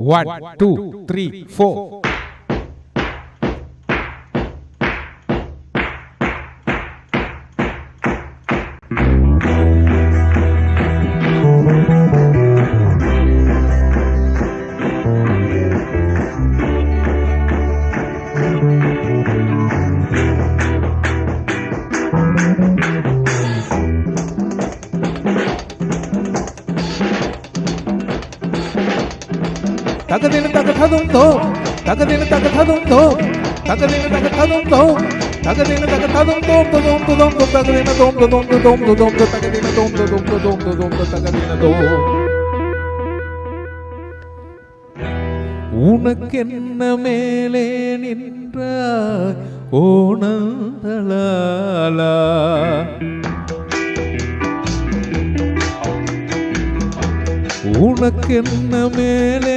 1, 2, 3, 4. Tagadina tagatadum to, tagadina tagatadum to, tagadina tagatadum to, tagadina tagatadum to, tagadina dom to dom to dom to dom to tagadina dom to dom to dom to dom to tagadina dom. உனக்கென்ன மேலே நின்றாய் ஓணந்தலாலா உனக்கென்ன மேலே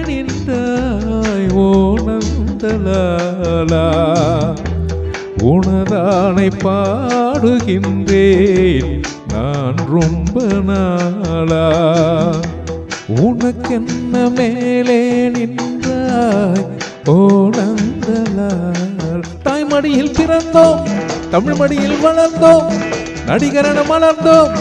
நின்றாய் ஓணந்தலாலா உனதானை பாடுகின்றேன் நான் ரொம்ப நாளா உனக்கென்ன மேலே நின்றாய் ஓணந்தலால் தாய்மடியில் பிறந்தோம் தமிழ் மடியில் வளர்ந்தோம் நடிகரென மலர்ந்தோம்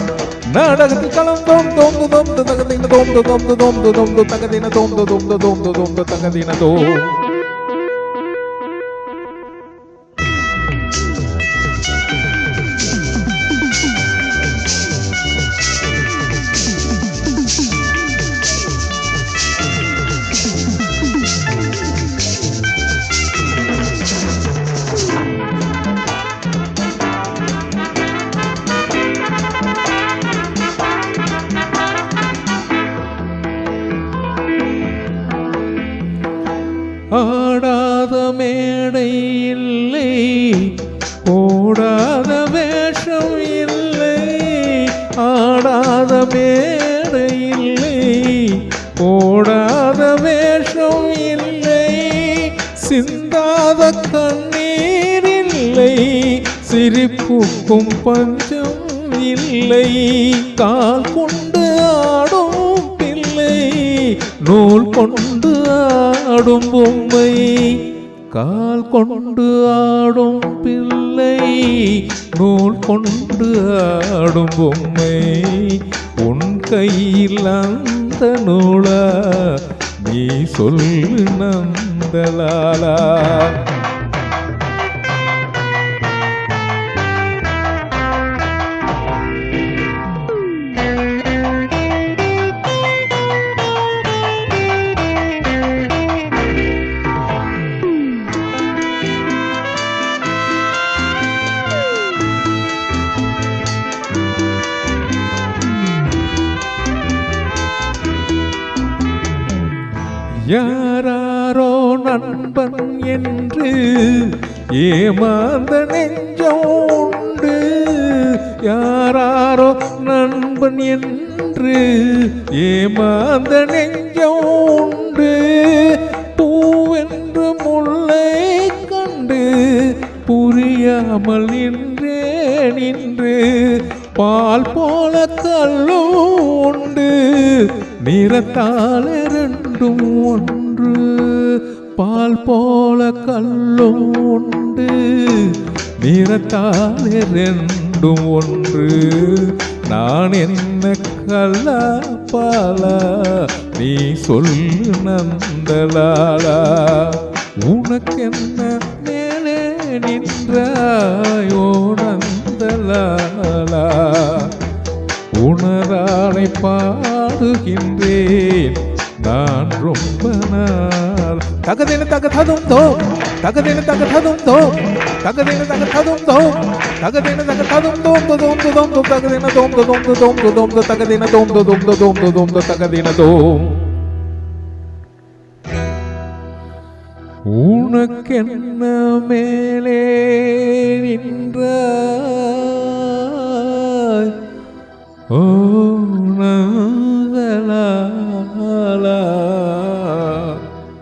நாடகத்தில் கலந்தோம் தோந்து தோந்து தகதின தோந்து தோந்து தோந்து தோந்து தகதின தோந்து தோந்து தோந்து தோந்து தகதின தோ ஆடாத மேடை இல்லை ஓடாத வேஷம் இல்லை ஆடாத மேடை இல்லை ஓடாத வேஷம் இல்லை சிந்தாத கண்ணீர் இல்லை சிரிப்புக்கும் பஞ்சம் இல்லை கால் கொண்டு ஆடும் பிள்ளை நூல் கொண்டு ஆடும் பொம்மை கால் கொண்டு ஆடும் பிள்ளை நூல் கொண்டு ஆடும் பொம்மை உன் கையில் அந்த நூலா நீ சொல்லு நந்தலாலா யாராரோ நண்பன் என்று ஏமாந்த நெஞ்சம் உண்டு யாராரோ நண்பன் என்று ஏமாந்த நெஞ்சம் உண்டு பூவென்று முல்லை கண்டு புரியாமல் நின்று பால் போல கல்லும் உண்டு நிறத்தால் இரண்டும் ஒன்று பால் போல கல்லும் உண்டு நிறத்தால் இரண்டும் ஒன்று நான் என்ன கல்லா பாலா நீ சொல்லு நந்தலாலா உனக்கென்ன மேலே நின்றாயோ நந்தலாலா உணரானை பாடுகின்றேன் நான் ரொம்ப நாள் தகதின தகததும் தோ தகதின தகததும் தோ தகதின தகததும் தோ தகதின தகததும் தோம் தோம் தோம் தகதின தோம் தோம் தோம் தோம் தகதின தோம் தோம் தோம் தோம் தகதின தோம் உனக்கென்ன மேலே நின்ற